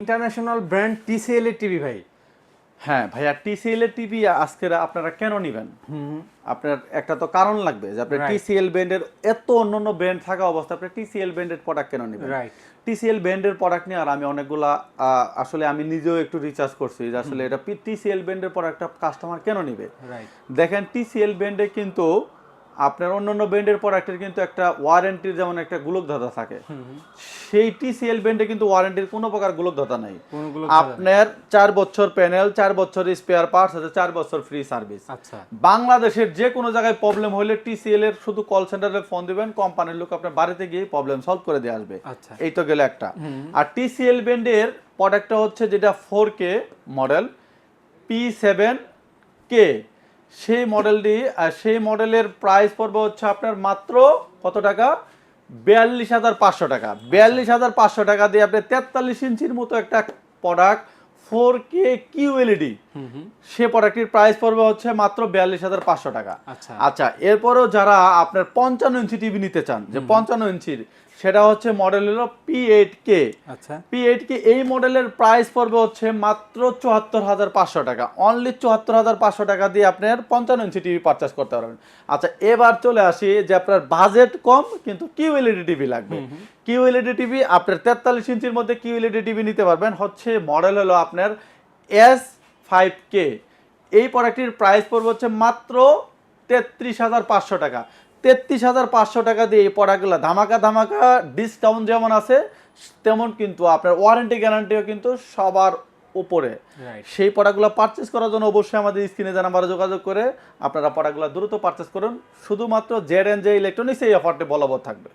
International brand TCL এর TV ভাই। হ্যাঁ ভাইয়া, টিসিএল এর টিভি আজকে আপনারা কেন নেবেন? আপনার একটা তো কারণ লাগবে যে আপনার Right. টিসিএল ব্র্যান্ডের এত অন্যান্য ব্র্যান্ড থাকা অবস্থা আপনি টিসিএল ব্র্যান্ডের প্রোডাক্ট কেন নেবেন? রাইট। টিসিএল ব্র্যান্ডের প্রোডাক্ট নিয়ে আর আমি অনেকগুলা আসলে আমি নিজেও একটু রিসার্চ করছি যে আসলে এটা টিসিএল ব্র্যান্ডের প্রোডাক্টটা কাস্টমার কেন নেবে। রাইট। দেখেন টিসিএল ব্র্যান্ডে কিন্তু আপনার অন্যান্য ব্র্যান্ডের প্রোডাক্টের কিন্তু একটা ওয়ারেন্টির যেমন একটা গোলকধাতা থাকে, সেই টিসিএল ব্র্যান্ডে কিন্তু ওয়ারেন্টির কোনো প্রকার গোলকধাতা নাই। কোনগুলো আপনার 4 বছর প্যানেল, 4 বছর স্পেয়ার পার্টস আছে, 4 বছর ফ্রি সার্ভিস। আচ্ছা। বাংলাদেশের যে কোনো জায়গায় প্রবলেম হলে টিসিএল এর শুধু কল সেন্টারে ফোন দিবেন, কোম্পানির লোক আপনার বাড়িতে গিয়ে প্রবলেম সলভ করে দিয়ে আসবে। আচ্ছা। এই তো গেল একটা। আর টিসিএল ব্র্যান্ডের প্রোডাক্টটা হচ্ছে যেটা 4K মডেল P7K, সেই মডেলটি আর সেই মডেলের প্রাইস পড়বে হচ্ছে আপনার মাত্র কত টাকা? 42,500 টাকা। 42,500 টাকা দিয়ে আপনি 43 ইঞ্চির মতো একটা প্রোডাক্ট 4K QLED, সে প্রোডাক্টের প্রাইস পড়বে হচ্ছে মাত্র 42,500 টাকা। আচ্ছা, এরপরেও যারা আপনার 55 ইঞ্চি টিভি নিতে চান, যে 55 ইঞ্চির, সেটা হচ্ছে মডেল হলো P8K। আচ্ছা। P8K এই মডেলের প্রাইস পড়বে হচ্ছে মাত্র 74,500 টাকা। অনলি 74,500 টাকা দিয়ে আপনার 55 ইঞ্চি টিভি পারচেস করতে পারবেন। আচ্ছা, এবার চলে আসি যে আপনার বাজেট কম কিন্তু QLED টিভি লাগবে। QLED টিভি আপনার 43 ইঞ্চির মধ্যে QLED টিভি নিতে পারবেন, হচ্ছে মডেল হলো আপনার S5K। এই প্রোডাক্টটির প্রাইস পড়বে হচ্ছে মাত্র 33,500 টাকা। 33,500 টাকা দিয়ে এই প্রোডাক্টগুলো ধামাকা ধামাকা ডিসকাউন্ট যেমন আছে, তেমন কিন্তু আপনার ওয়ারেন্টি গ্যারান্টিও কিন্তু সবার উপরে। সেই প্রোডাক্টগুলো পারচেস করার জন্য অবশ্যই আমাদের স্ক্রিনে যে নাম্বারে যোগাযোগ করে আপনারা প্রোডাক্টগুলো দ্রুত পারচেস করুন। শুধুমাত্র জেড এন্ড জে ইলেকট্রনিক্স এই অফারটি বলবৎ থাকবে।